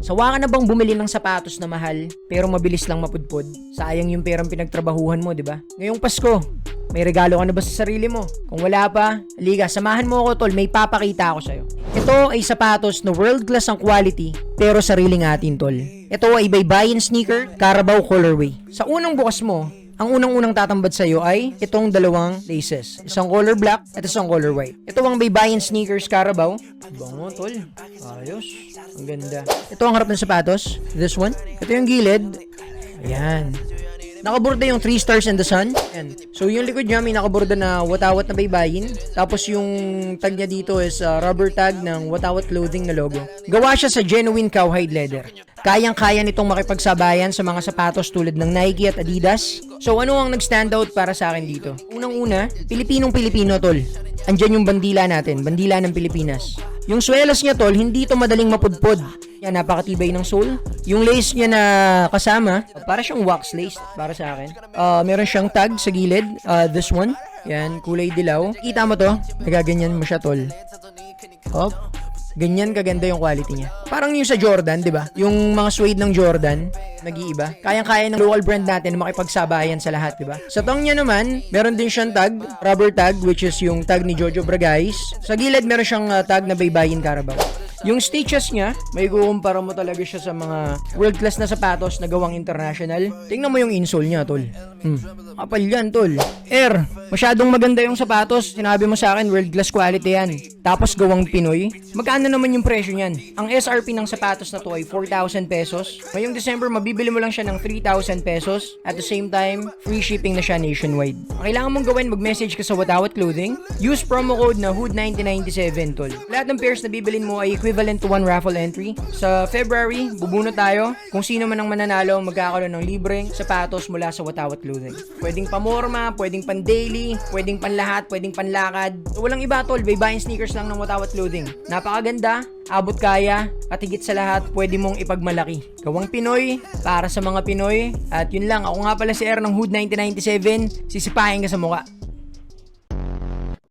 Sawa ka na bang bumili ng sapatos na mahal pero mabilis lang mapudpod? Sayang yung perang pinagtrabahuhan mo, di ba? Ngayong Pasko, may regalo ka na ba sa sarili mo? Kung wala pa, halika, samahan mo ako tol, may papakita ako sa'yo. Ito ay sapatos na world class ang quality pero sariling atin tol. Ito ay baybayin sneaker, Carabao colorway. Sa unang bukas mo, ang unang-unang tatambad sa'yo ay itong dalawang laces. Isang color black at isang color white. Ito ang baybayin sneakers Carabao. Bango tol. Ayos. Ang ganda. Ito ang harap ng sapatos. This one. Ito yung gilid. Ayan. Nakaborda yung 3 stars in the sun. Ayan. So yung likod niya may nakaborda na watawat na baybayin. Tapos yung tag niya dito is rubber tag ng watawat clothing na logo. Gawa siya sa genuine cowhide leather. Kayang-kaya nitong makipagsabayan sa mga sapatos tulad ng Nike at Adidas. So ano ang nag-stand out para sa akin dito? Unang-una, Pilipinong-Pilipino tol. Andyan yung bandila natin, bandila ng Pilipinas. Yung swelas niya tol, hindi ito madaling mapudpod. Yan, napakatibay ng sole. Yung lace niya na kasama, para siyang wax lace para sa akin. Meron siyang tag sa gilid, this one. Yan, kulay dilaw. Kita mo to? Nagaganyan mo siya tol. Hop. Ganyan kaganda yung quality niya. Parang yung sa Jordan, di ba? Yung mga suede ng Jordan, nag-iiba. Kayang-kaya ng local brand natin na makipagsabayan sa lahat, di ba? Sa tong niya naman, meron din siyang tag, rubber tag, which is yung tag ni Jojo Bragais. Sa gilid, meron siyang tag na baybayin Carabao. Yung stitches niya, may kukumpara mo talaga siya sa mga world class na sapatos na gawang international. Tingnan mo yung insole niya, tol. Kapal yan, tol. Air, masyadong maganda yung sapatos. Sinabi mo sa akin, world class quality yan. Tapos gawang Pinoy. Magkano naman yung presyo niyan? Ang SRP ng sapatos na to ay 4,000 pesos. Ngayong December, mabibili mo lang siya ng 3,000 pesos. At the same time, free shipping na siya nationwide. Ang kailangan mong gawin, mag-message ka sa Watawat Clothing. Use promo code na HOOD1997, tol. Lahat ng pairs na bibilin mo ay equivalent to 1 raffle entry. Sa February, bubunot tayo. Kung sino man ang mananalo, magkakaroon ng libreng sapatos mula sa Watawat Clothing. Pwedeng pamorma, pwedeng pan-daily, pwedeng panlahat, pwedeng panlakad. So, walang iba tol, baybayin sneakers lang ng Watawat Clothing. Napakaganda, abot kaya, at higit sa lahat, pwede mong ipagmalaki. Gawang Pinoy, para sa mga Pinoy. At yun lang, ako nga pala si Air ng Hood 1997, sisipahin ka sa mukha.